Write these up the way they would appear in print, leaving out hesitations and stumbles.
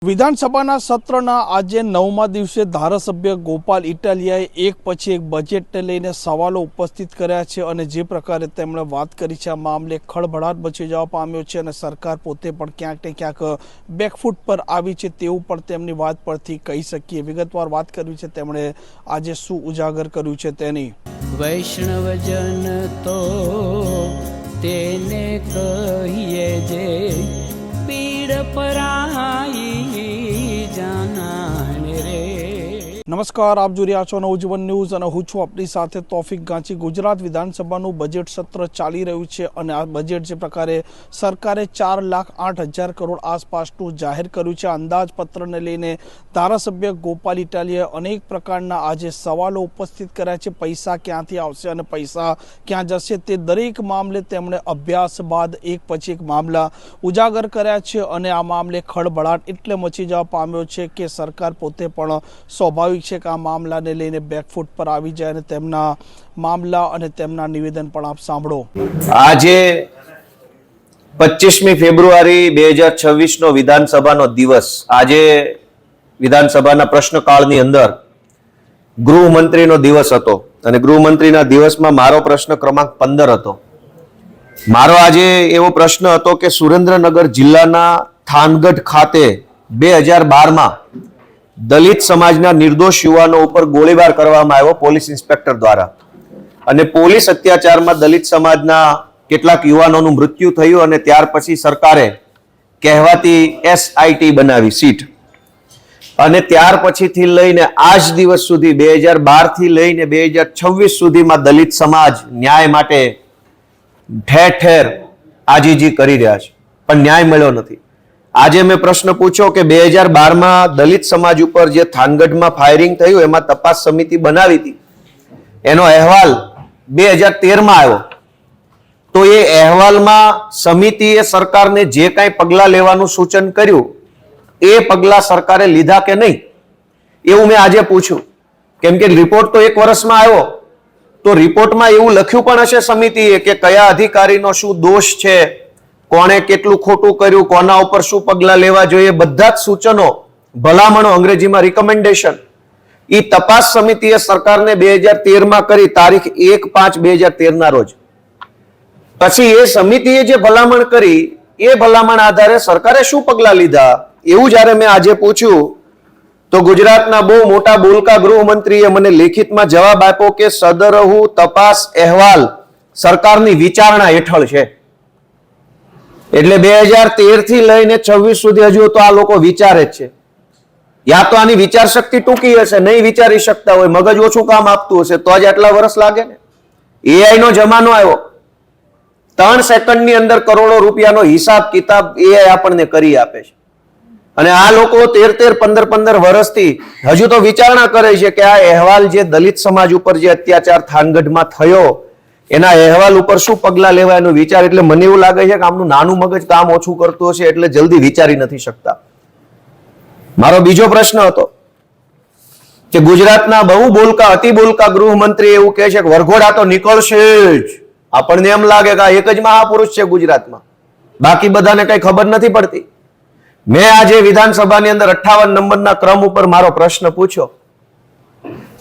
વિધાનસભાના સત્રના આજે 9મા દિવસે ધારાસભ્ય ગોપાલ ઇટાલિયાએ એક પછી એક બજેટને લઈને સવાલો ઉપસ્થિત કર્યા છે અને જે પ્રકારે તેમણે વાત કરી છે આ મામલે ખળભળાટ મચી જવા પામ્યો છે અને સરકાર પોતે પણ ક્યાંક ને ક્યાંક બેકફૂટ પર આવી છે તેવું પણ તેમની વાત પરથી કહી શકીએ। વિગતવાર વાત કરવી છે તેમણે આજે શું ઉજાગર કર્યું છે તેની। વૈષ્ણવજન તો તેને કહીએ જે પીડ પરાઈ જાનાને રે। નમસ્કાર, આપ જોઈ રહ્યા છો નવજીવન ન્યૂઝ અને હું છું આપની સાથે તોફિક ગાંચી। ગુજરાત વિધાનસભાનું બજેટ સત્ર ચાલી રહ્યું છે અને આ બજેટ જે પ્રકારે સરકારે 4,08,000 કરોડ આસપાસનું જાહેર કર્યું છે। અંદાજપત્રને લઈને ધારાસભ્ય ગોપાલ ઇટાલિયાએ અનેક પ્રકારના આજે સવાલો ઉપસ્થિત કર્યા છે। પૈસા ક્યાંથી આવશે અને પૈસા ક્યાં જશે તે દરેક મામલે તેમણે અભ્યાસ બાદ એક પછી એક મામલા ઉજાગર કર્યા છે અને આ મામલે ખળભળાટ એટલે મચી જવા પામ્યો છે કે સરકાર પોતે પણ સ્વાભાવિક છે કે આ મામલાને લઈને બેકફૂટ પર આવી જાય અને તેમના મામલા અને તેમના નિવેદન પણ આપ સાંભળો। આજે 25મી ફેબ્રુઆરી 2026 નો વિધાનસભાનો દિવસ। આજે વિધાનસભાના પ્રશ્નકાળની અંદર ગૃહમંત્રીનો દિવસ હતો અને ગૃહમંત્રીના દિવસમાં મારો પ્રશ્ન ક્રમાંક 15 હતો। મારો આજે એવો પ્રશ્ન હતો કે સુરેન્દ્રનગર જિલ્લાના થાનગઢ ખાતે 2012માં દલિત સમાજના નિર્દોષ યુવાનો ઉપર ગોળીબાર કરવામાં આવ્યો પોલીસ ઇન્સ્પેક્ટર દ્વારા અને પોલીસ અત્યાચારમાં દલિત સમાજના કેટલાક યુવાનોનું મૃત્યુ થયું અને ત્યાર પછી સરકારે કહેવાતી SIT બનાવી સીટ અને ત્યાર પછીથી લઈને આજ દિવસ સુધી 2012 થી લઈને 2026 સુધીમાં દલિત સમાજ ન્યાય માટે ઠેર ઠેર આજીજી કરી રહ્યા છે પણ ન્યાય મળ્યો નથી। આજે મેં પ્રશ્ન પૂછ્યો કે 2012માં દલિત સમાજ ઉપર જે થાનગઢમાં ફાયરિંગ થયું એમાં તપાસ સમિતિ બનાવી હતી, એનો અહેવાલ 2013માં આવ્યો તો એ અહેવાલમાં સમિતિએ સરકારને જે કાંઈ પગલાં લેવાનું સૂચન કર્યું એ પગલાં સરકારે લીધા કે નહીં એવું મેં આજે પૂછ્યું। કેમ કે રિપોર્ટ તો 1 વર્ષમાં આવ્યો તો રિપોર્ટમાં એવું લખ્યું પણ હશે સમિતિએ કે કયા અધિકારીનો શું દોષ છે, કોણે કેટલું ખોટું કર્યું, કોના ઉપર શું પગલાં લેવા જોઈએ, બધા જ સૂચનો ભલામણો અંગ્રેજીમાં રિકમેન્ડેશન એ તપાસ સમિતિએ સરકારને 2013માં કરી તારીખ 1/5/2013 ના રોજ। પછી એ સમિતિએ જે ભલામણ કરી એ ભલામણ આધારે સરકારે શું પગલાં લીધા એવું જ્યારે મેં આજે પૂછ્યું તો ગુજરાતના બહુ મોટા બોલકા ગૃહમંત્રીએ મને લેખિતમાં જવાબ આપ્યો કે સદરહુ તપાસ અહેવાલ સરકારની વિચારણા હેઠળ છે। એટલે 2013 થી લઈને 26 સુધી હજુ તો આ લોકો વિચારે જ છે। યા તો આની વિચાર શક્તિ ટૂંકી હશે, નહીં વિચારી શકતા હોય, મગજ ઓછું કામ આપતું હશે તો જ આટલા વર્ષ લાગે ને। AI નો જમાનો આવ્યો, 3 સેકન્ડની અંદર કરોડો રૂપિયાનો હિસાબ કિતાબ AI આપણને કરી આપે છે અને આ લોકો 13-15 વર્ષથી હજુ તો વિચારણા કરે છે કે આ અહેવાલ જે દલિત સમાજ ઉપર જે અત્યાચાર થાનગઢમાં થયો એના અહેવાલ ઉપર શું પગલાં લેવા એનો વિચાર। એટલે મને એવું લાગે છે કે આમનું નાનું મગજ કામ ઓછું કરતું હશે એટલે જલ્દી વિચારી નથી શકતા। મારો બીજો પ્રશ્ન હતો કે ગુજરાતના બહુ બોલકા અતિ બોલકા ગૃહમંત્રી એવું કહે છે કે વરઘોડા તો નીકળશે જ। આપણને એમ લાગે કે આ એક જ મહાપુરુષ છે ગુજરાતમાં, બાકી બધાને કઈ ખબર નથી પડતી। મેં આજે વિધાનસભાની અંદર 58 નંબરના ક્રમ ઉપર મારો પ્રશ્ન પૂછ્યો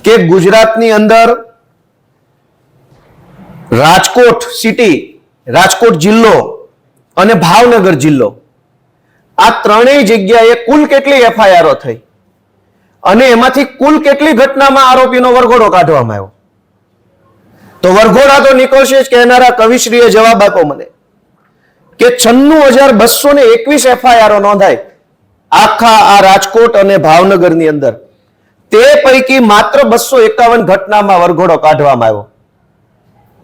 કે ગુજરાતની અંદર રાજકોટ સિટી, રાજકોટ જિલ્લો અને ભાવનગર જિલ્લો આ ત્રણેય જગ્યાએ કુલ કેટલી FIR થઈ અને એમાંથી કુલ કેટલી ઘટનામાં આરોપીનો વરઘોડો કાઢવામાં આવ્યો? તો વરઘોડા તો નીકળશે જ કહેનારા કવિશ્રીએ જવાબ આપ્યો મને કે 96,221 FIR નોંધાઈ આખા આ રાજકોટ અને ભાવનગરની અંદર, તે પૈકી માત્ર 251 ઘટનામાં વરઘોડો કાઢવામાં આવ્યો।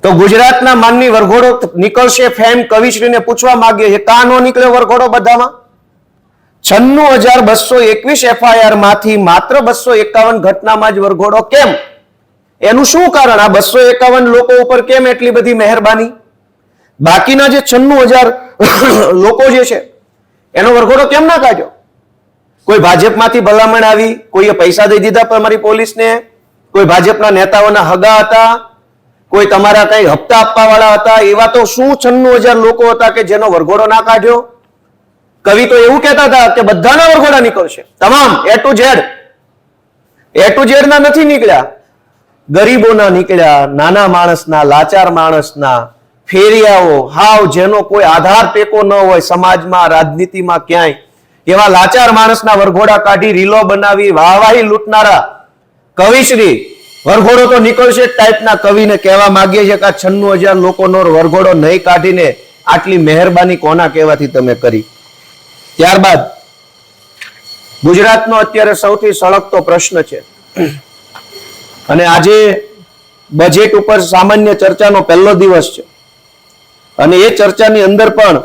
તો ગુજરાતના માનની વરઘોડો નીકળશે ફેમ કવિશ્રીને પૂછવા માંગીએ છે કા નો નીકળ્યો વરઘોડો બધામાં? 96,221 FIR માંથી માત્ર 251 ઘટનામાં જ વરઘોડો કેમ? એનું શું કારણ? આ 251 લોકો ઉપર કેમ એટલી બધી મહેરબાની? બાકીના જે 96,000 લોકો જે છે એનો વરઘોડો કેમ ના કાઢ્યો? કોઈ ભાજપમાંથી ભલામણ આવી, કોઈએ પૈસા દઈ દીધા તમારી પોલીસને, કોઈ ભાજપના નેતાઓના હગા હતા, કોઈ તમારા કઈ હપ્તા આપવા વાળા હતા, એવા તો શું 96,000 લોકો હતા કે જેનો વરઘોડો ના કાઢ્યો? કવિ તો એવું કહેતા હતા કે બધાના વરઘોડા નીકળશે, તમામ એ ટુ ઝેડ ના નથી નીકળ્યા. ગરીબોના નીકળ્યા, નાના માણસના, લાચાર માણસના, ફેરિયાઓ, હાવ જેનો કોઈ આધાર ટેકો ન હોય સમાજમાં, રાજનીતિમાં, ક્યાંય એવા લાચાર માણસના વરઘોડા કાઢી રીલો બનાવી વાહવાહી લૂંટનારા કવિશ્રી વરઘોડો તો નીકળશે જ ટાઈપના કવિને કહેવા માંગીએ છીએ કે 96,000 લોકોનો વરઘોડો નહીં કાઢીને આટલી મહેરબાની કોના કહેવાથી તમે કરી. ત્યારબાદ ગુજરાતનો અત્યારે સૌથી સળગતો પ્રશ્ન છે અને આજે બજેટ ઉપર સામાન્ય ચર્ચાનો પહેલો દિવસ છે અને એ ચર્ચાની અંદર પણ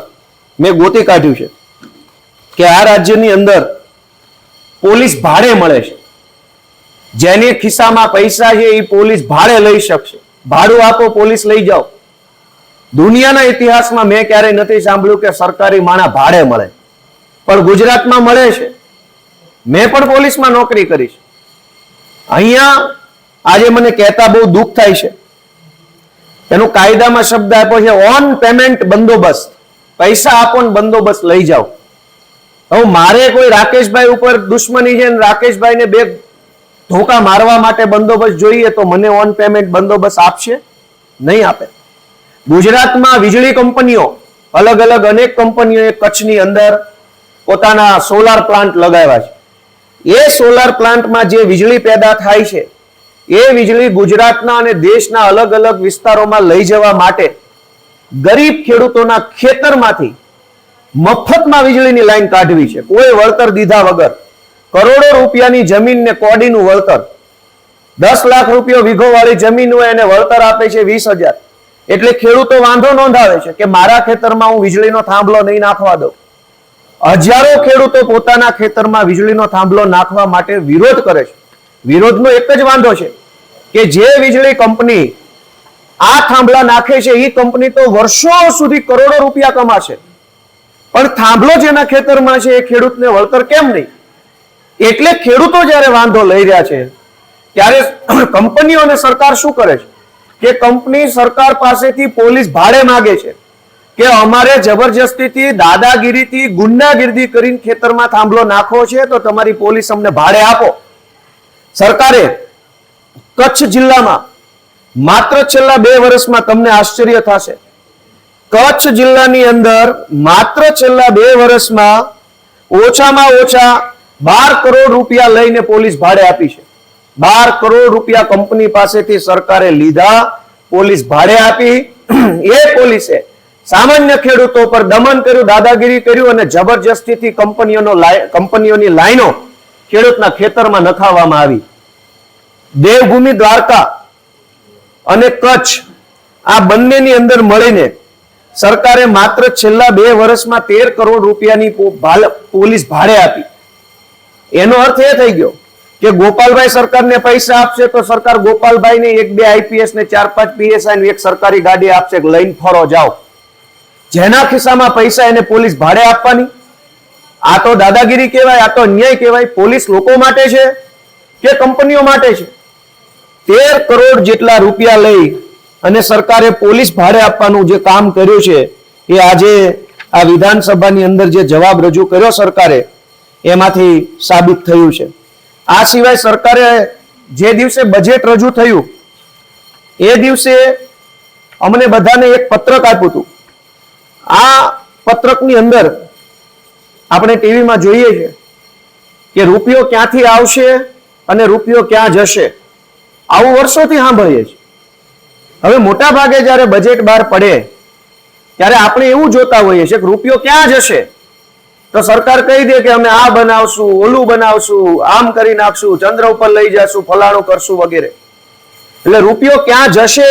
મેં ગોતી કાઢ્યું છે કે આ રાજ્યની અંદર પોલીસ ભાડે મળે છે. જેની ખિસ્સામાં પૈસા છે એ પોલીસ ભાડે લઈ શકશે. ભાડું આપો, પોલીસ લઈ જાઓ. દુનિયાના ઇતિહાસમાં મેં ક્યારેય નથી સાંભળ્યું કે સરકારી માણા ભાડે મળે, પણ ગુજરાતમાં મળે છે. મેં પણ પોલીસમાં નોકરી કરી છે. અહીંયા આજે મને કહેતા બહુ દુઃખ થાય છે. એનો કાયદામાં શબ્દ આપ્યો છે ઓન પેમેન્ટ બંદોબસ્ત. પૈસા આપો ને બંદોબસ્ત લઈ જાઓ. હવે મારે કોઈ રાકેશભાઈ ઉપર દુશ્મની છે, રાકેશભાઈને બે ધોકા મારવા માટે બંદોબસ્ત જોઈએ તો મને ઓન પેમેન્ટ બંદોબસ્ત આપશે? નહીં આપે. ગુજરાતમાં વીજળી કંપનીઓ અલગ અલગ અનેક કંપનીઓએ કચ્છની અંદર પોતાના સોલાર પ્લાન્ટ લગાવ્યા છે. એ સોલાર પ્લાન્ટમાં જે વીજળી પેદા થાય છે એ વીજળી ગુજરાતના અને દેશના અલગ અલગ વિસ્તારોમાં લઈ જવા માટે ગરીબ ખેડૂતોના ખેતરમાંથી મફતમાં વીજળીની લાઈન કાઢવી છે, કોઈ વળતર દીધા વગર. કરોડો રૂપિયાની જમીનને કોડીનું વળતર. 10 લાખ રૂપિયા વીઘો વાળી જમીન હોય એને વળતર આપે છે 20,000. એટલે ખેડૂતો વાંધો નોંધાવે છે કે મારા ખેતરમાં હું વીજળીનો થાંભલો નહીં નાખવા દઉં. હજારો ખેડૂતો પોતાના ખેતરમાં વીજળીનો થાંભલો નાખવા માટે વિરોધ કરે છે. વિરોધનો એક જ વાંધો છે કે જે વીજળી કંપની આ થાંભલા નાખે છે એ કંપની તો વર્ષો સુધી કરોડો રૂપિયા કમાશે, પણ થાંભલો જેના ખેતરમાં છે એ ખેડૂતને વળતર કેમ નહીં? એટલે ખેડૂતો જ્યારે વાંધો લઈ રહ્યા છે ત્યારે કંપનીઓ અને સરકાર શું કરે છે કે કંપની સરકાર પાસેથી પોલીસ ભાડે માંગે છે કે અમારે જબરજસ્તીથી, દાદાગીરીથી, ગુંડાગીરી કરીને ખેતરમાં થાંભલો નાખવો છે તો તમારી પોલીસ અમને ભાડે આપો. સરકારે કચ્છ જિલ્લામાં માત્ર છેલ્લા 2 વર્ષમાં તમને આશ્ચર્ય થશે, કચ્છ જિલ્લાની અંદર માત્ર છેલ્લા 2 વર્ષમાં ઓછામાં ઓછા 12 કરોડ રૂપિયા લઈને પોલીસ ભાડે આપી છે. 12 કરોડ રૂપિયા કંપની પાસેથી સરકારે લીધા, પોલીસ ભાડે આપી. એ પોલીસે સામાન્ય ખેડૂતો પર દમન કર્યું, દાદાગીરી કર્યું અને જબરજસ્તીથી કંપનીઓની લાઈનો ખેડૂતના ખેતરમાં નખાવવામાં આવી. દેવભૂમિ દ્વારકા અને કચ્છ આ બંનેની અંદર મળીને સરકારે માત્ર છેલ્લા 2 વર્ષમાં 13 કરોડ રૂપિયાની પોલીસ ભાડે આપી. એનો અર્થ એ થઈ ગયો કે ગોપાલભાઈ સરકારને પૈસા આપશે તો સરકાર ગોપાલભાઈને 1-2 આઈપીએસ ને 4-5 પીએસઆઈ ને એક સરકારી ગાડી આપશે, લઈને ફરો જાઓ. જેના ખિસ્સામાં પૈસા એને પોલીસ ભાડે આપવાની. આ તો દાદાગીરી કહેવાય, આ તો અન્યાય કહેવાય. પોલીસ લોકો માટે છે કે કંપનીઓ માટે છે? 13 કરોડ જેટલા રૂપિયા લઈ અને સરકારે પોલીસ ભાડે આપવાનું જે કામ કર્યું છે એ આજે આ વિધાનસભાની અંદર જે જવાબ રજૂ કર્યો સરકારે એમાંથી સાબિત થયું છે. આ સિવાય સરકારે જે દિવસે બજેટ રજૂ થયું એ દિવસે અમને બધાને એક પત્રક આપ્યું હતું. આ પત્રકની અંદર આપણે ટીવીમાં જોઈએ છે કે રૂપિયો ક્યાંથી આવશે અને રૂપિયો ક્યાં જશે, આવું વર્ષોથી સાંભળીએ છીએ. હવે મોટા ભાગે જ્યારે બજેટ બહાર પડે ત્યારે આપણે એવું જોતા હોઈએ છીએ કે રૂપિયો ક્યાં જશે તો સરકાર કહી દે કે અમે આ બનાવશું, ઓલું બનાવશું, આમ કરી નાખશું, ચંદ્ર ઉપર લઈ જશું, ફલાણું કરશું વગેરે. એટલે રૂપિયો ક્યાં જશે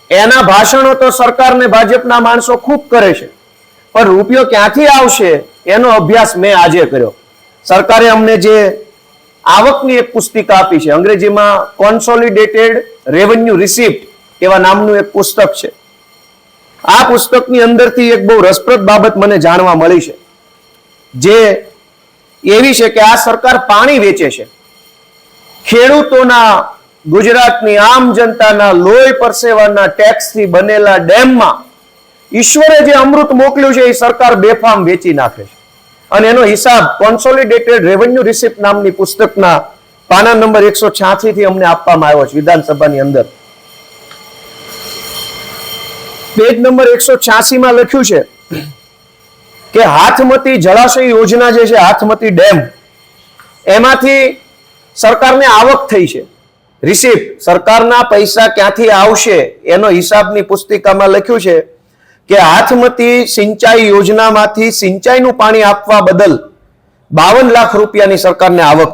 એના ભાષણો તો સરકારને ભાજપના માણસો ખૂબ કરે છે, પણ રૂપિયો ક્યાંથી આવશે એનો અભ્યાસ મેં આજે કર્યો. સરકારે અમને જે આવકની એક પુસ્તિકા આપી છે, અંગ્રેજીમાં કોન્સોલિડેટેડ રેવન્યુ રિસિપ્ટ એવા નામનું એક પુસ્તક છે. આ પુસ્તકની અંદરથી એક બહુ રસપ્રદ બાબત મને જાણવા મળી છે, જે એવી છે કે આ સરકાર પાણી વેચે છે. ખેડૂતોના, ગુજરાતની આમ જનતાના લોહી પરસેવાના ટેક્સથી બનેલા ડેમમાં ઈશ્વરે જે અમૃત મોકલ્યું છે એ સરકાર બેફામ વેચી નાખે છે. અને એનો હિસાબ કોન્સોલિડેટેડ રેવન્યુ રિસિપ્ટ નામની પુસ્તકના પાના નંબર 186 થી અમને આપવામાં આવ્યો છે વિધાનસભાની અંદર. પેજ નંબર 186 માં લખ્યું છે કે હાથમતી જળાશય યોજના જે છે, હાથમતી ડેમ, એમાંથી સરકારને આવક થઈ છે. રિસિપ્ટ, સરકારના પૈસા ક્યાંથી આવશે એનો હિસાબની પુસ્તિકામાં લખ્યું છે કે હાથમતી સિંચાઈ યોજનામાંથી સિંચાઈનું પાણી આપવા બદલ 52 લાખ રૂપિયાની સરકારને આવક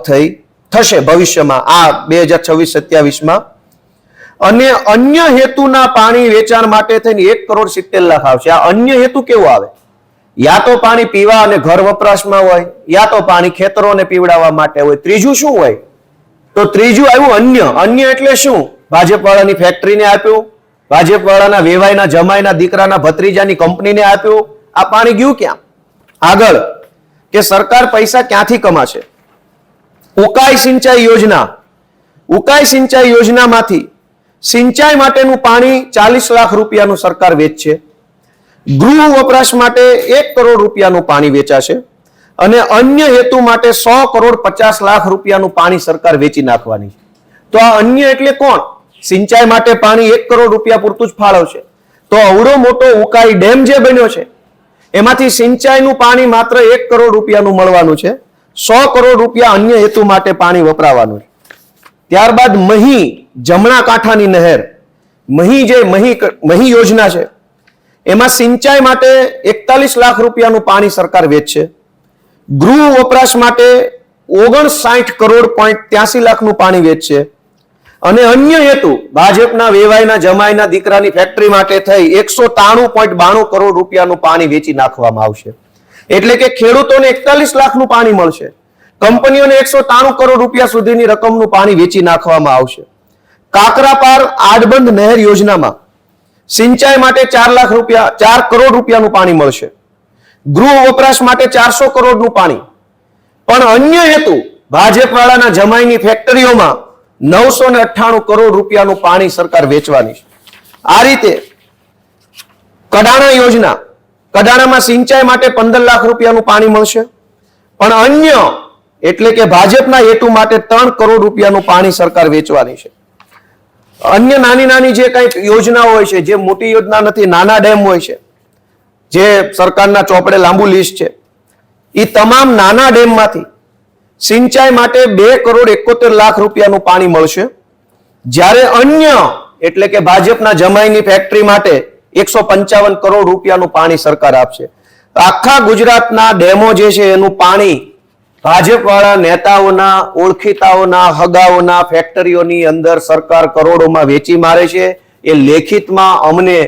થશે ભવિષ્યમાં, આ 2026-27માં. અને અન્ય હેતુના પાણી વેચાણ માટે થઈને 1,70 લાખ આવશે. આ અન્ય હેતુ કેવો આવે? યા તો પાણી પીવા અને ઘર વપરાશમાં હોય, યા તો પાણી ખેતરોને પીવડાવવા માટે હોય. ત્રીજું શું હોય? તો ત્રીજું આવ્યું અન્ય. અન્ય એટલે શું? ભાજપવાળાની ફેક્ટરીને આપ્યું, ભાજપવાળાના વેવાઈના જમાઈના દીકરાના ભત્રીજાની કંપનીને આપ્યું. આ પાણી ગયું ક્યાં? આગળ કે સરકાર પૈસા ક્યાંથી કમાશે? ઉકાઈ સિંચાઈ યોજના, ઉકાઈ સિંચાઈ યોજનામાંથી સિંચાઈ માટેનું પાણી 40 લાખ રૂપિયાનું સરકાર વેચશે. ગૃહ વપરાશ માટે 1 કરોડ રૂપિયાનું પાણી વેચાશે અને અન્ય હેતુ માટે 100,50 લાખ રૂપિયાનું પાણી સરકાર વેચી નાખવાની. તો આ અન્ય એટલે કોણ? સિંચાઈ માટે પાણી 1 કરોડ રૂપિયા પૂરતું જ ફાળવશે. તો અવડો મોટો ઉકાઈ ડેમ જે બન્યો છે એમાંથી સિંચાઈનું પાણી માત્ર 1 કરોડ રૂપિયાનું મળવાનું છે, 100 કરોડ રૂપિયા અન્ય હેતુ માટે પાણી વપરાવાનું છે. ત્યારબાદ મહી, જમણા કાંઠાની નહેર, મહી યોજના છે, એમાં સિંચાઈ માટે 41 લાખ રૂપિયાનું પાણી સરકાર વેચશે. ગૃહ વપરાશ માટે 59,83 લાખનું પાણી વેચશે અને અન્ય હેતુ ભાજપના વેવાઈના જમાઈના દીકરાની ફેક્ટરી માટે થઈ 193.92 કરોડ રૂપિયાનું પાણી વેચી નાખવામાં આવશે. એટલે કે ખેડૂતોને 41 લાખનું પાણી મળશે, કંપનીઓને 193 કરોડ રૂપિયા સુધીની રકમનું પાણી વેચી નાખવામાં આવશે. કાકરાપાર આડબંધ નહેર યોજનામાં સિંચાઈ માટે 4 કરોડ રૂપિયાનું પાણી મળશે. ગૃહ વપરાશ માટે 400 કરોડનું પાણી, પણ અન્ય હેતુ ભાજપવાળાના જમાઈની ફેક્ટરીઓમાં 998 કરોડ રૂપિયાનું પાણી સરકાર વેચવાની છે. આ રીતે કડાણા યોજના, કડાણામાં સિંચાઈ માટે 15 લાખ રૂપિયાનું પાણી મળશે, પણ અન્ય એટલે કે ભાજપના હેતુ માટે 3 કરોડ રૂપિયાનું પાણી સરકાર વેચવાની છે. અન્ય નાની નાની જે કઈ યોજનાઓ હોય છે, જે મોટી યોજના નથી, નાના ડેમ હોય છે, જે સરકારના ચોપડે લાંબુ લિસ્ટ છે, એ તમામ નાના ડેમમાંથી સિંચાઈ માટે 2,71 લાખ રૂપિયાનું પાણી મળશે. જ્યારે અન્ય એટલે કે ભાજપના જમાઈની ફેક્ટરી માટે 155 કરોડ રૂપિયાનું પાણી સરકાર આપશે. આખા ગુજરાતના ડેમો જે છે એનું પાણી ભાજપવાળા નેતાઓના, ઓળખીતાઓના, હગાઓના ફેક્ટરીઓની અંદર સરકાર કરોડોમાં વેચી મારે છે. એ લેખિતમાં અમને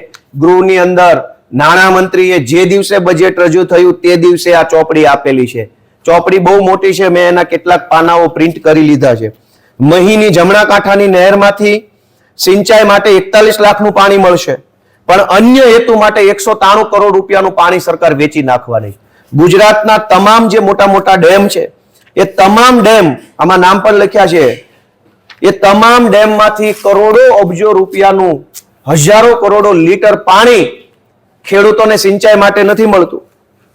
ગૃહની અંદર નાણામંત્રીએ જે દિવસે બજેટ રજૂ થયું તે દિવસે આ ચોપડી આપેલી છે. ચોપડી બહુ મોટી છે, મેં એના કેટલાક પાનાઓ પ્રિન્ટ કરી લીધા છે. મહીની જમણા કાંઠાની નહેરમાંથી સિંચાઈ માટે 41 લાખનું પાણી મળશે, પણ અન્ય હેતુ માટે 193 કરોડ રૂપિયાનું પાણી સરકાર વેચી નાખવાની. ગુજરાતના તમામ જે મોટા મોટા ડેમ છે એ તમામ ડેમ, આમાં નામ પણ લખ્યા છે, એ તમામ ડેમમાંથી કરોડો અબજો રૂપિયાનું, હજારો કરોડો લીટર પાણી ખેડૂતોને સિંચાઈ માટે નથી મળતું,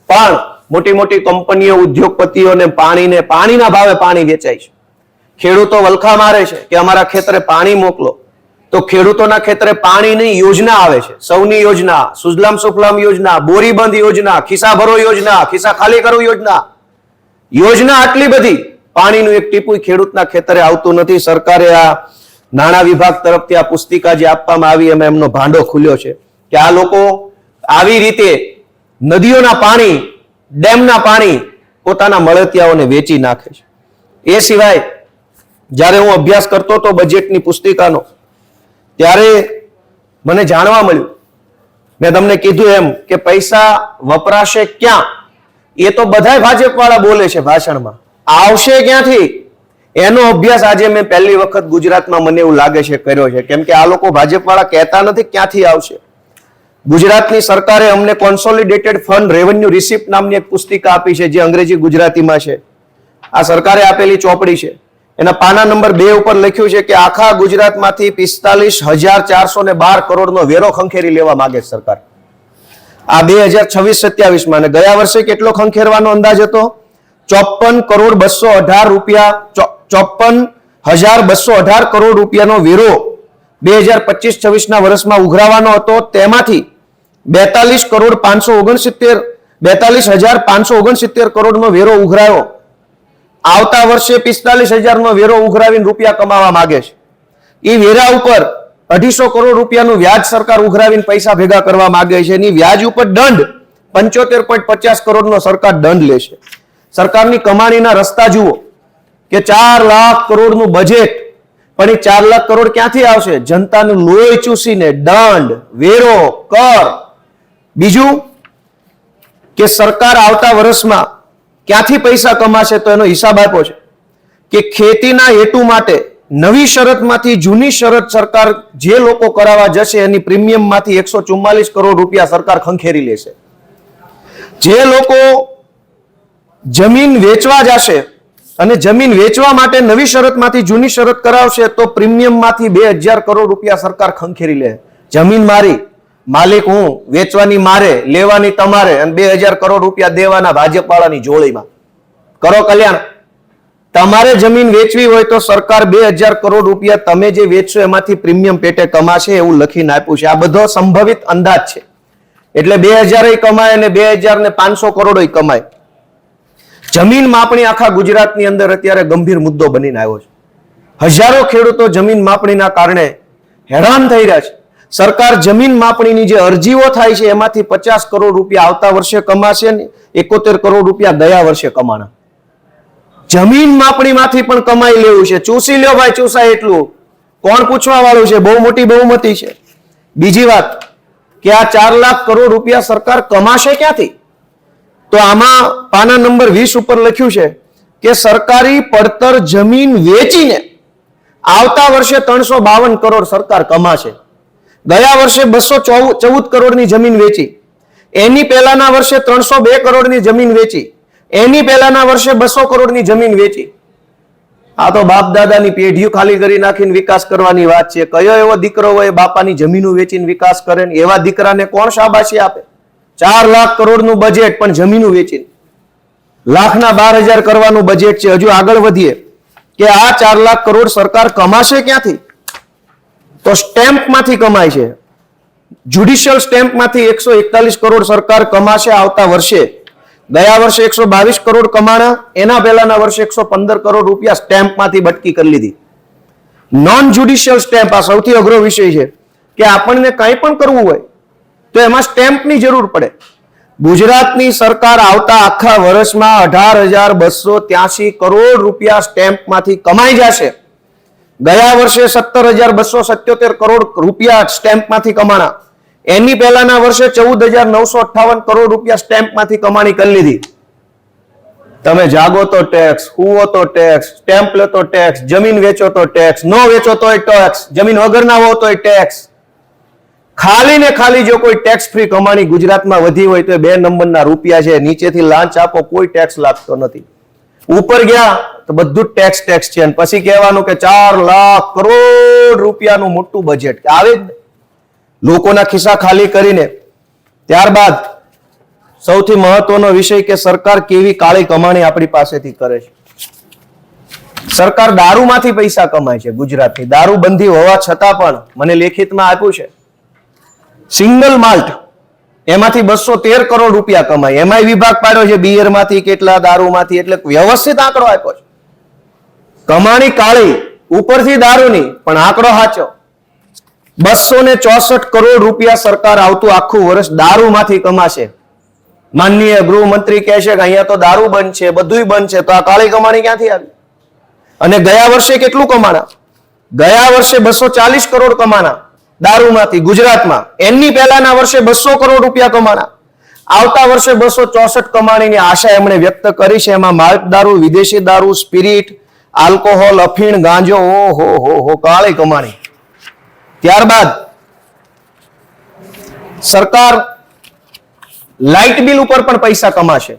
પણ મોટી મોટી કંપનીઓ, ઉદ્યોગપતિઓને પાણીના ભાવે પાણી વેચાય છે. ખેડૂતો વલખા મારે છે કે અમારા ખેતરે પાણી મોકલો, તો ખેડૂતોના ખેતરે પાણીની યોજના આવે છે. સૌની યોજના, સુજલામ સુફલામ યોજના, બોરીબંધ યોજના, ખિસ્સા ભરો યોજના, ખિસ્સા ખાલી કરો યોજના, યોજના આટલી બધી, પાણીનું એક ટીપું ખેડૂતના ખેતરે આવતું નથી. સરકારે આ નાણાં વિભાગ તરફથી આ પુસ્તિકા જે આપવામાં આવી એમાં એમનો ભાંડો ખુલ્યો છે કે આ લોકો આવી રીતે નદીઓના પાણી, ડેમના પાણી પોતાના મળતિયાઓને વેચી નાખે છે. એ સિવાય જ્યારે હું અભ્યાસ કરતો હતો બજેટની પુસ્તિકાનો, ત્યારે મને જાણવા મળ્યું, મેં તમને કીધું એમ કે પૈસા વપરાશે ક્યાં એ તો બધાય ભાજપ વાળા બોલે છે ભાષણમાં, આવશે ક્યાંથી એનો અભ્યાસ આજે મેં પહેલી વખત ગુજરાતમાં મને એવું લાગે છે કર્યો છે. કેમ કે આ લોકો ભાજપ વાળા કહેતા નથી ક્યાંથી આવશે. ગુજરાતની સરકારે અમને કોન્સોલિડેટેડ ફંડ રેવન્યુ રિસિપ્ટ નામની એક પુસ્તિકા આપી છે, જે અંગ્રેજી ગુજરાતીમાં છે. આ સરકારે આપેલી ચોપડી છે. એના પાના નંબર 2 ઉપર લખ્યું છે કે આખા ગુજરાતમાંથી 45,412 કરોડનો વેરો ખંખેરી લેવા માંગે છે સરકાર. આ 2026-27 માં. અને ગયા વર્ષે કેટલો ખંખેરવાનો અંદાજ હતો? 54,218 રૂપિયા, 54,218 કરોડ રૂપિયાનો વેરો 2025-26 ના વર્ષમાં ઉઘરાવાનો હતો. તેમાંથી 42,569 કરોડનો વેરો ઉઘરાયો. આવતા વર્ષે 45,000 વેરો ઉઘરાવીને રૂપિયા કમાવા માંગે છે. એ વેરા ઉપર 250 કરોડ રૂપિયાનું વ્યાજ સરકાર ઉઘરાવીને પૈસા ભેગા કરવા માંગે છે. એની વ્યાજ ઉપર દંડ 75.50 કરોડનો સરકાર દંડ લેશે. સરકારની કમાણીના રસ્તા જુઓ કે 4 લાખ કરોડનું બજેટ, પણ એ 4 લાખ કરોડ ક્યાંથી આવશે? જનતાનું લોહી ચૂસીને દંડ, વેરો, કર. બીજું કે સરકાર આવતા વર્ષમાં ક્યાંથી પૈસા કમાશે તો એનો હિસાબ આપ્યો છે કે ખેતીના હેતુ માટે નવી શરતમાંથી જૂની શરત સરકાર જે લોકો કરાવવા જશે એની પ્રીમિયમમાંથી 144 કરોડ રૂપિયા સરકાર ખંખેરી લેશે. જે લોકો જમીન વેચવા જશે અને જમીન વેચવા માટે નવી શરતમાંથી જૂની શરત કરાવશે તો પ્રીમિયમમાંથી 2,000 કરોડ રૂપિયા સરકાર ખંખેરી લે. જમીન મારી, માલિક હું, વેચવાની મારે, લેવાની તમારે, અને 2,000 કરોડ રૂપિયા દેવાના ભાજપવાળાની જોડીમાં. કરો કલ્યાણ. તમારે જમીન વેચવી હોય તો સરકાર 2,000 કરોડ રૂપિયા તમે જે વેચશો એમાંથી પ્રીમિયમ પેટે કમાશે એવું લખીને આપ્યું છે. આ બધો સંભવિત અંદાજ છે. એટલે 2,000 કમાય અને 2,500 કરોડ કમાય. જમીન માપણી આખા ગુજરાતની અંદર અત્યારે ગંભીર મુદ્દો બનીને આવ્યો છે. હજારો ખેડૂતો જમીન માપણીના કારણે હેરાન થઈ રહ્યા છે. સરકાર જમીન માપણીની જે અરજીઓ થાય છે એમાંથી 50 કરોડ રૂપિયા આવતા વર્ષે કમાશે ને 71 કરોડ રૂપિયા ગયા વર્ષે કમાણા. જમીન માપણીમાંથી પણ કમાઈ લેવું છે. ચૂસી લ્યો ભાઈ, ચૂસાય એટલું. કોણ પૂછવા વાળું છે? બહુ મોટી બહુમતી છે. બીજી વાત કે આ 4 લાખ કરોડ રૂપિયા સરકાર કમાશે ક્યાંથી? તો આમાં પાના નંબર 20 ઉપર લખ્યું છે કે સરકારી પડતર જમીન વેચીને આવતા વર્ષે 352 કરોડ સરકાર કમાશે. ગયા વર્ષે 214 કરોડની જમીન વેચી, એની પહેલાના વર્ષે 302 કરોડની જમીન વેચી, એની પહેલાના વર્ષે 200 કરોડની જમીન વેચી. આ તો બાપ દાદાની પેઢીઓ ખાલી કરી નાખીને વિકાસ કરવાની વાત છે. કયો એવો દીકરો હોય બાપાની જમીનો વેચીને વિકાસ કરે ને? એવા દીકરાને કોણ શાબાશી આપે? 4 લાખ કરોડનું બજેટ પણ જમીનો વેચીને. લાખના 12,000 કરવાનું બજેટ છે. હજુ આગળ વધીએ કે આ 4 લાખ કરોડ સરકાર કમાશે ક્યાંથી? તો સ્ટેમ્પમાંથી કમાય છે. જ્યુડિશિયલ સ્ટેમ્પમાંથી 141 કરોડ સરકાર કમાશે આવતા વર્ષે. ગયા વર્ષે 122 કરોડ કમાણા, એના પહેલાના વર્ષે 115 કરોડ રૂપિયા સ્ટેમ્પમાંથી બટકી કરી લીધી. નોન જ્યુડિશિયલ સ્ટેમ્પ આ સૌથી અઘરો વિષય છે કે આપણને કંઈ પણ કરવું હોય તો એમાં સ્ટેમ્પની જરૂર પડે. ગુજરાતની સરકાર આવતા આખા વર્ષમાં 18,283 કરોડ રૂપિયા સ્ટેમ્પમાંથી કમાઈ જશે. ગયા વર્ષે 17,277 કરોડ રૂપિયા સ્ટેમ્પમાંથી કમાણા, એની પહેલાના વર્ષે 14,958 કરોડ રૂપિયા સ્ટેમ્પમાંથી કમાણી કરી લીધી. તમે જાગો તો ટેક્સ, હુવો તો ટેક્સ, સ્ટેમ્પ લો તો ટેક્સ, જમીન વેચો તો ટેક્સ, ન વેચો તોય ટેક્સ, જમીન વગરના હો તોય ટેક્સ. ખાલી ને ખાલી જો કોઈ ટેક્સ ફ્રી કમાણી ગુજરાતમાં વધી હોય તો 2 નંબરના રૂપિયા છે. નીચેથી લાંચ આપો, કોઈ ટેક્સ લાગતો નથી. ઉપર ગયા તો બધું ટેક્સ છે. અને પછી કહેવાનું કે 4 લાખ કરોડ રૂપિયાનું મોટું બજેટ આવે જ લોકોના ખિસ્સા ખાલી કરીને. ત્યારબાદ સૌથી મહત્વનો વિષય કે સરકાર કેવી કાળી કમાણી આપણી પાસેથી કરે છે. સરકાર દારૂમાંથી પૈસા કમાય છે. ગુજરાતની દારૂબંધી હોવા છતાં પણ મને લેખિતમાં આપ્યું છે સિંગલ માલ્ટ એમાંથી 213 કરોડ રૂપિયા કમાય. એમાંય વિભાગ પાડ્યો છે બિયરમાંથી કેટલા, દારૂમાંથી. એટલે વ્યવસ્થિત આંકડો આપ્યો છે. કમાણી કાળી, ઉપરથી દારૂની, પણ આંકડો સાચો. 264 કરોડ રૂપિયા સરકાર આવતું આખું વર્ષ દારૂમાંથી કમાશે. માનનીય ગૃહમંત્રી કહે છે કે અહીંયા તો દારૂ બંધ છે, બધુંય બંધ છે, તો આ કાળી કમાણી ક્યાંથી આવી? અને ગયા વર્ષે કેટલું કમાણા? ગયા વર્ષે 240 કરોડ કમાણા દારૂમાંથી ગુજરાતમાં. એની પહેલાના વર્ષે 200 કરોડ રૂપિયા કમાણા. આવતા વર્ષે 264 કમાણીની આશા એમણે વ્યક્ત કરી છે. એમાં માલ્ટ દારૂ, વિદેશી દારૂ, સ્પિરિટ, આલ્કોહોલ, અફીણ, ગાંજો, ઓહો કાળી કમાણી. ત્યારબાદ સરકાર લાઇટ બિલ ઉપર પણ પૈસા કમાશે.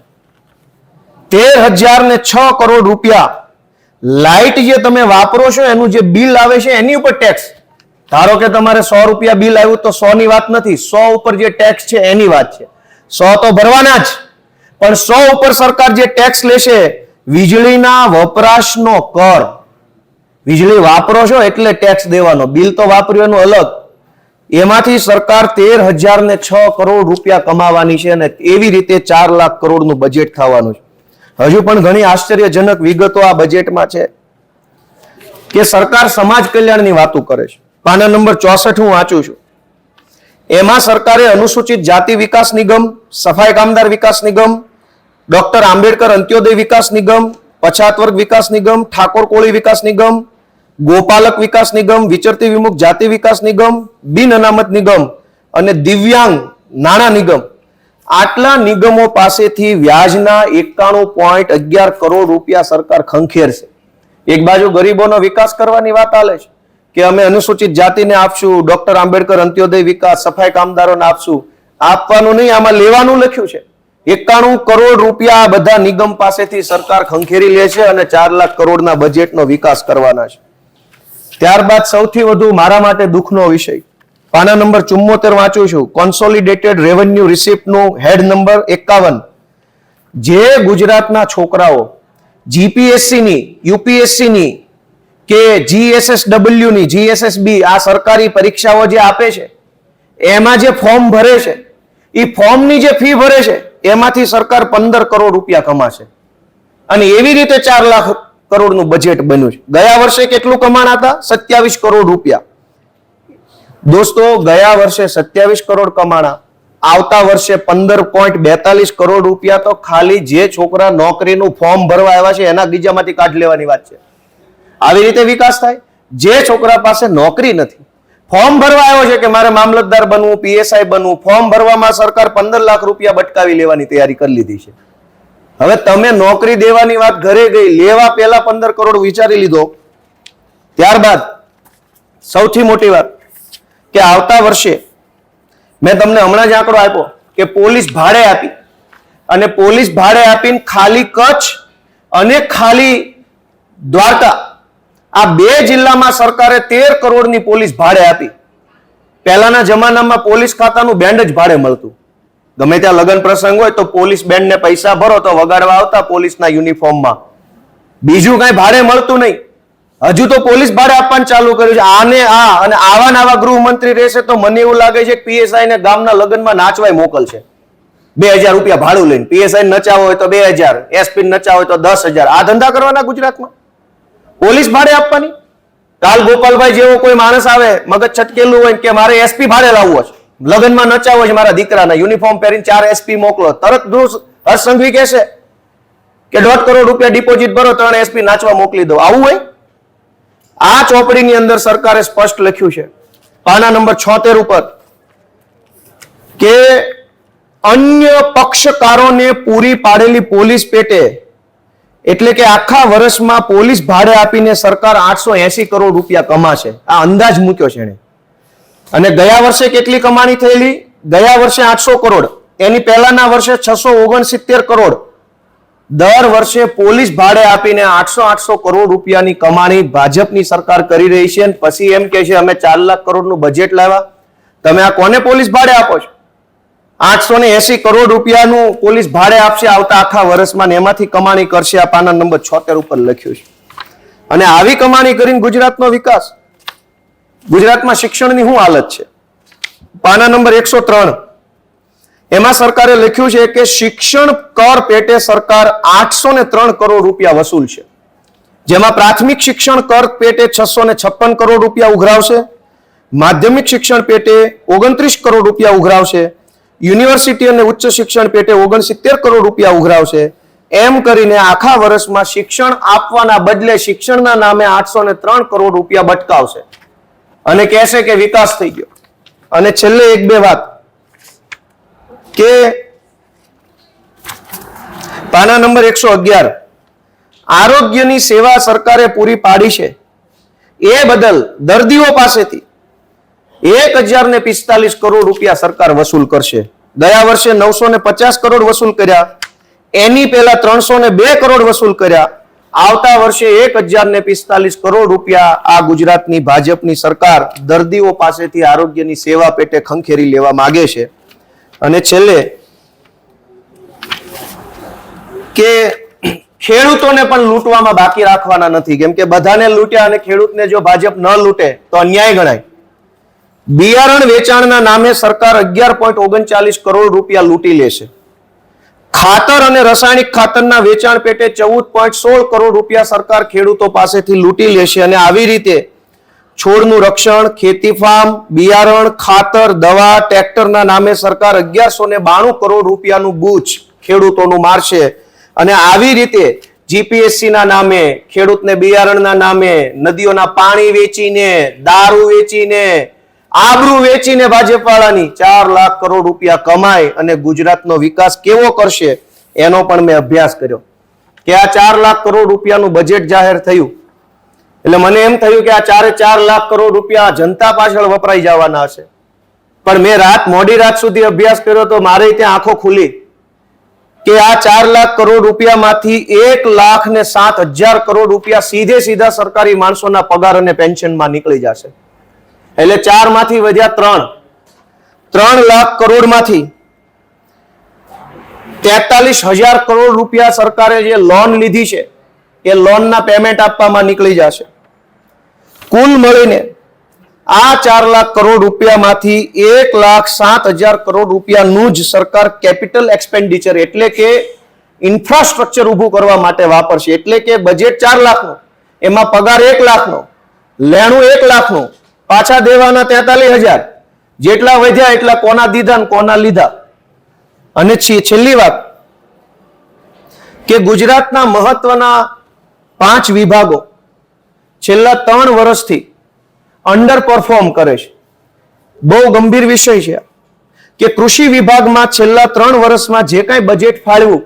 13,006 કરોડ રૂપિયા લાઇટ જે તમે વાપરો છો એનું જે બિલ આવે છે એની ઉપર ટેક્સ. ધારો કે તમારે 100 રૂપિયા બિલ આવ્યું તો 100 ની વાત નથી, 100 ઉપર જે ટેક્સ છે એની વાત છે. 100 તો ભરવાના જ, પણ 100 ઉપર સરકાર જે ટેક્સ લેશે, વીજળીના વપરાશનો કર, વીજળી વાપરો છો એટલે ટેક્સ દેવાનો, બિલ તો વાપર્યું એનું અલગ, એમાંથી સરકાર 13,006 કરોડ રૂપિયા કમાવાની છે અને એવી રીતે 4 લાખ કરોડનું બજેટ થવાનું છે. હજુ પણ ઘણી આશ્ચર્યજનક વિગતો આ બજેટમાં છે કે સરકાર સમાજ કલ્યાણની વાતો કરે છે. પાના નંબર 64 હું વાંચું છું. એમાં સરકારે અનુસૂચિત જાતિ વિકાસ નિગમ, સફાઈ કામદાર વિકાસ નિગમ, ડોક્ટર આંબેડકર અંત્યોદય વિકાસ નિગમ, પછાત વર્ગ વિકાસ નિગમ, ઠાકોર કોળી વિકાસ નિગમ, ગોપાલક વિકાસ નિગમ, વિચરતી વિમુખ જાતિ વિકાસ નિગમ, બિન અનામત નિગમ અને દિવ્યાંગ નાણાં નિગમ, આટલા નિગમો પાસેથી વ્યાજના 91.11 કરોડ રૂપિયા સરકાર ખંખેરશે. એક બાજુ ગરીબોનો વિકાસ કરવાની વાત ચાલે છે કે અમે અનુસૂચિત જાતિને આપશું, ડોક્ટર આંબેડકર અંત્યોદય વિકાસ, સફાઈ કામદારોને આપશું. આપવાનું નહીં, આમાં લેવાનું લખ્યું છે. 91 કરોડ રૂપિયા આ બધા નિગમ પાસેથી સરકાર ખંખેરી લે છે અને 4 લાખ કરોડના બજેટનો વિકાસ કરવાના છે. ત્યારબાદ સૌથી વધુ મારા માટે દુઃખનો વિષય, પાના નંબર 74 વાંચું છું. કોન્સોલિડેટેડ રેવન્યુ રિસિપ્ટનું હેડ નંબર 51. જે ગુજરાતના છોકરાઓ જીપીએસસી ની, યુપીએસસી ની કે જીએસએસડબલ્યુ ની, જીએસએસબી આ સરકારી પરીક્ષાઓ જે આપે છે, એમાં જે ફોર્મ ભરે છે, એ ફોર્મની જે ફી ભરે છે એમાંથી સરકાર 15 કરોડ રૂપિયા કમાશે અને એવી રીતે 4 લાખ કરોડનું બજેટ બન્યું છે. ગયા વર્ષે કેટલું કમાણા હતા? 27 કરોડ રૂપિયા. દોસ્તો, ગયા વર્ષે 27 કરોડ કમાણા, આવતા વર્ષે 15.42 કરોડ રૂપિયા તો ખાલી જે છોકરા નોકરીનું ફોર્મ ભરવા આવ્યા છે એના ગીજામાંથી કાઢી લેવાની વાત છે. આવી રીતે વિકાસ થાય? જે છોકરા પાસે નોકરી નથી, ફોર્મ ભરવા આવ્યો છે કે મારે મામલતદાર બનવું, પીએસઆઈ બનવું, ફોર્મ ભરવામાં સરકાર 15 લાખ રૂપિયા બટકાવી લેવાની તૈયારી કરી લીધી છે. હવે તમે નોકરી દેવાની વાત ઘરે ગઈ, લેવા પહેલા 15 કરોડ વિચારી લીધો. ત્યારબાદ સૌથી મોટી વાત કે આવતા વર્ષે મેં તમને હમણાં જ આંકડો આપ્યો કે પોલીસ ભાડે આપી, અને પોલીસ ભાડે આપીને ખાલી કચ્છ અને ખાલી દ્વારકા આ 2 જિલ્લામાં સરકારે 13 કરોડની પોલીસ ભાડે આપી. પહેલાના જમાનામાં પોલીસ ખાતાનું બેન્ડ જ ભાડે મળતું. ગમે ત્યાં લગ્ન પ્રસંગ હોય તો પોલીસ બેન્ડને પૈસા ભરો તો વગાડવા આવતા પોલીસના યુનિફોર્મમાં. બીજું કઈ ભાડે મળતું નહીં. હજુ તો પોલીસ ભાડે આપવાનું ચાલુ કર્યું છે. આને આ અને આવા નવા ગૃહમંત્રી રહેશે તો મને એવું લાગે છે કે પીએસઆઈ ને ગામના લગ્નમાં નાચવાય મોકલશે. 2000 રૂપિયા ભાડું લઈને પીએસઆઈ નચાવો હોય તો 2000, એસપી નચાવો હોય તો 10,000. આ ધંધા કરવાના ગુજરાતમાં? પોલીસ ભાડે આપવાની? કાલ ગોપાલભાઈ જેવો કોઈ માણસ આવે મગજ છટકેલું હોય કે મારે એસપી ભાડે લાવવો છે, લગ્નમાં નચાવો છે મારા દીકરાના, યુનિફોર્મ પહેરીને 4 એસપી મોકલો, તરત હર્ષ સંઘવી કહેશે કે 1.5 કરોડ રૂપિયા ડિપોઝિટ ભરો, 3 એસપી નાચવા મોકલી દો. આવું હોય? આ ચોપડીની અંદર સરકારે સ્પષ્ટ લખ્યું છે પાના નંબર 76 ઉપર કે અન્ય પક્ષકારોને પૂરી પાડેલી પોલીસ પેટે, એટલે કે આખા વર્ષમાં પોલીસ ભાડે આપીને સરકાર 880 કરોડ રૂપિયા કમાશે. આ અંદાજ મૂક્યો છે એને. અને ગયા વર્ષે કેટલી કમાણી થયેલી? ગયા વર્ષે 800 કરોડ, એની પહેલાના વર્ષે 669 કરોડ. દર વર્ષે પોલીસ ભાડે આપીને 800 કરોડ રૂપિયાની કમાણી ભાજપની સરકાર કરી રહી છે. પછી એમ કે છે અમે 4 લાખ કરોડનું બજેટ લાવ્યા. તમે આ કોને પોલીસ ભાડે આપો છો? 880 કરોડ રૂપિયાનું પોલીસ ભાડે આપશે આવતા આખા વર્ષમાં, એમાંથી કમાણી કરશે. આ પાના નંબર 76 ઉપર લખ્યું છે. અને આવી કમાણી કરીને ગુજરાતનો વિકાસ, ગુજરાતમાં શિક્ષણની શું હાલત છે? પાના નંબર 103 એમાં સરકારે લખ્યું છે કે શિક્ષણ કર પેટે સરકાર 803 કરોડ રૂપિયા વસૂલ છે, જેમાં પ્રાથમિક શિક્ષણ કર પેટે 656 કરોડ રૂપિયા ઉઘરાવશે, માધ્યમિક શિક્ષણ પેટે 29 કરોડ રૂપિયા ઉઘરાવશે, યુનિવર્સિટી અને ઉચ્ચ શિક્ષણ પેટે 69 કરોડ રૂપિયા ઉઘરાવશે. એમ કરીને આખા વર્ષમાં શિક્ષણ આપવાના બદલે શિક્ષણના નામે 803 કરોડ રૂપિયા બટકાવશે અને કહેશે કે વિકાસ થઈ ગયો. અને છેલ્લે 1-2 વાત કે પાના નંબર 111 આરોગ્યની સેવા સરકારે પૂરી પાડી છે એ બદલ દર્દીઓ પાસેથી 1045 કરોડ રૂપિયા સરકાર વસૂલ કરશે. ગયા વર્ષે 950 કરોડ વસૂલ કર્યા, એની પહેલા 302 કરોડ વસૂલ કર્યા. આવતા વર્ષે 1045 કરોડ રૂપિયા આ ગુજરાતની ભાજપની સરકાર દર્દીઓ પાસેથી આરોગ્યની સેવા પેટે ખંખેરી લેવા માંગે છે. અને છેલ્લે કે ખેડૂતોને પણ લૂંટવામાં બાકી રાખવાના નથી, કેમ કે બધાને લૂંટ્યા અને ખેડૂતને જો ભાજપ ન લૂંટે તો અન્યાય ગણાય. બિયારણ વેચાણના નામે સરકાર 11.39 કરોડ રૂપિયા લૂંટી લેશે. ખાતર અને રાસાયણિક ખાતરના વેચાણ પેટે 14.16 કરોડ રૂપિયા સરકાર ખેડૂતો પાસેથી લૂંટી લેશે અને આવી રીતે છોડનું રક્ષણ, ખેતી ફાર્મ, બિયારણ, ખાતર, દવા, ટ્રેક્ટરના નામે સરકાર 1192 કરોડ રૂપિયાનું બૂચ ખેડૂતોનું મારશે અને આવી રીતે જીપીએસસી ના નામે, ખેડૂતને બિયારણના નામે, નદીઓના પાણી વેચીને, દારૂ વેચીને, આબરૂ વેચીને ભાજપવાળાની 4 લાખ કરોડ રૂપિયા કમાય અને ગુજરાતનો વિકાસ કેવો કરશે એનો પણ મેં અભ્યાસ કર્યો કે આ 4 લાખ કરોડ રૂપિયાનું બજેટ જાહેર થયું એટલે મને એમ થયું કે આ 4 લાખ કરોડ રૂપિયા જનતા પાછળ વપરાઈ જવાના હશે. પણ મેં મોડી રાત સુધી અભ્યાસ કર્યો તો મારે ત્યાં આંખો ખુલી કે આ 4 લાખ કરોડ રૂપિયામાંથી 1,07,000 કરોડ રૂપિયા સીધા સરકારી માણસોના પગાર અને પેન્શનમાં નીકળી જશે. એટલે 4 માંથી વધ્યા 3 લાખ કરોડમાંથી 43,000 કરોડ રૂપિયા સરકારે જે લોન લીધી છે એ લોનના પેમેન્ટ આપવામાં નીકળી જશે. કુલ મળીને આ 4 લાખ કરોડ રૂપિયામાંથી 1,07,000 કરોડ રૂપિયાનું જ સરકાર કેપિટલ એક્સપેન્ડિચર એટલે કે ઇન્ફ્રાસ્ટ્રક્ચર ઊભું કરવા માટે વાપરશે. એટલે કે બજેટ 4 લાખનું, એમાં પગાર 1 લાખનો, લેણું 1 લાખનું, પાછા દેવાના 43,000, જેટલા વધ્યા એટલા કોના દીધા ને કોના લીધા. અને છેલ્લી વાત કે ગુજરાતના મહત્વના 5 વિભાગો છેલ્લા 3 વર્ષથી અંડર પરફોર્મ કરે છે. બહુ ગંભીર વિષય છે કે કૃષિ વિભાગમાં છેલ્લા 3 વર્ષમાં જે કાંઈ બજેટ ફાળવ્યું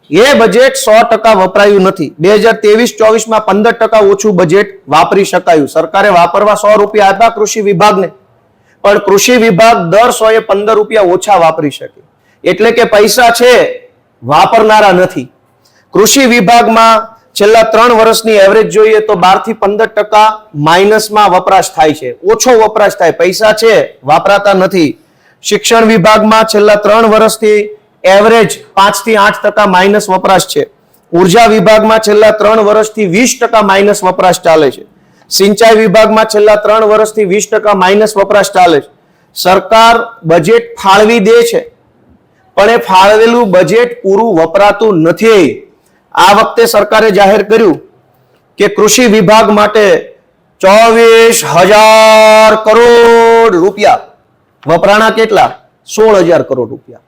એ બજેટ 100% વપરાયું નથી. 2023-24માં 15% ઓછું બજેટ વાપરી શકાયું. સરકારે વાપરવા 100 રૂપિયા આપ્યા કૃષિ વિભાગને, પણ કૃષિ વિભાગ દર 100 એ 15 રૂપિયા ઓછા વાપરી શકે. એટલે કે પૈસા છે, વાપરનારા નથી. કૃષિ વિભાગમાં છેલ્લા 3 વર્ષની એવરેજ જોઈએ તો 12 થી 15% માઇનસમાં વપરાશ થાય છે, ઓછો વપરાશ થાય, પૈસા છે વાપરાતા નથી. શિક્ષણ વિભાગમાં છેલ્લા 3 વર્ષથી એવરેજ 5 થી 8% માઇનસ વપરાશ છે. ઉર્જા વિભાગમાં છેલ્લા 3 વર્ષથી 20% માઇનસ વપરાશ ચાલે છે. સિંચાઈ વિભાગમાં છેલ્લા 3 વર્ષથી 20% માઇનસ વપરાશ ચાલે છે. સરકાર બજેટ ફાળવી દે છે પણ એ ફાળવેલું બજેટ પૂરું વપરાતું નથી. આ વખતે સરકારે જાહેર કર્યું કે કૃષિ વિભાગ માટે 24,000 કરોડ રૂપિયા વપરાણા. કેટલા? 16,000 કરોડ રૂપિયા.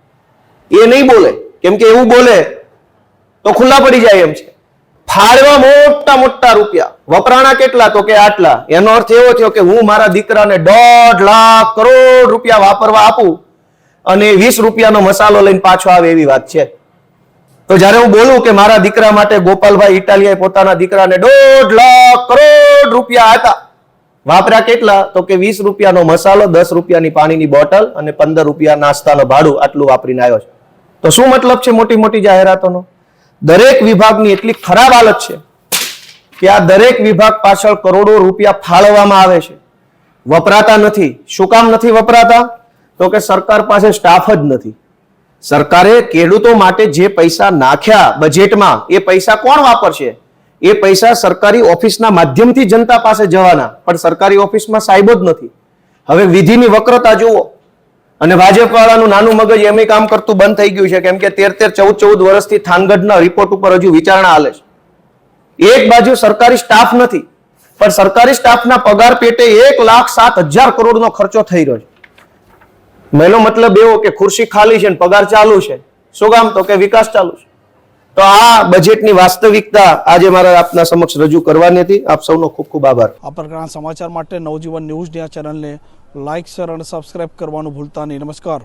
એ નહીં બોલે, કેમ કે એવું બોલે તો ખુલ્લા પડી જાય એમ છે. ફાળવા મોટા રૂપિયા, વપરાણા કેટલા? તો કે આટલા. એનો અર્થ એવો થયો કે હું મારા દીકરાને 1.5 લાખ કરોડ રૂપિયા વાપરવા આપું અને 20 રૂપિયાનો મસાલો લઈને પાછો આવે એવી વાત છે. તો જ્યારે હું બોલું કે મારા દીકરા માટે ગોપાલભાઈ ઇટાલિયાએ પોતાના દીકરાને 1.5 લાખ કરોડ રૂપિયા આપ્યા, વાપર્યા કેટલા? તો કે 20 રૂપિયાનો મસાલો, 10 રૂપિયાની પાણીની બોટલ અને 15 રૂપિયા નાસ્તાનો ભાડું, આટલું વાપરીને આવ્યો છે. તો શું મતલબ છે મોટી મોટી જાહેરાતોનો? દરેક વિભાગની એટલી ખરાબ હાલત છે કે આ દરેક વિભાગ પાછળ કરોડો રૂપિયા ફાળવવામાં આવે છે, વપરાતા નથી. શું કામ નથી વપરાતા? તો કે સરકાર પાસે સ્ટાફ જ નથી. સરકારે ખેડૂતો માટે જે પૈસા નાખ્યા બજેટમાં એ પૈસા કોણ વાપરશે? એ પૈસા સરકારી ઓફિસના માધ્યમથી જનતા પાસે જવાના, પણ સરકારી ઓફિસમાં સાહેબો જ નથી. હવે વિધિની વક્રતા જુઓ. અને ભાજપ વાળાનું નાનું મગજ એમ કામ કરતું બંધ થઈ ગયું છે, કેમ કે 13-14 વર્ષથી થાનગઢના રિપોર્ટ ઉપર હજુ વિચારણા હાલે છે. એક બાજુ સરકારી સ્ટાફ નથી, પણ સરકારી સ્ટાફના પગાર પેટે 1,07,000 કરોડનો ખર્ચો થઈ રહ્યો છે. એનો મતલબ એવો કે ખુરશી ખાલી છે ને પગાર ચાલુ છે. શું કામ? તો કે વિકાસ ચાલુ છે. તો આ બજેટની વાસ્તવિકતા આજે મારા આપના સમક્ષ રજૂ કરવાની હતી. આપ સૌનો ખૂબ ખૂબ આભાર. આ પ્રકારના સમાચાર માટે નવજીવન ન્યૂઝની આ ચેનલને લાઇક, શેર અને સબસ્ક્રાઇબ કરવાનું ભૂલતા નહીં. નમસ્કાર.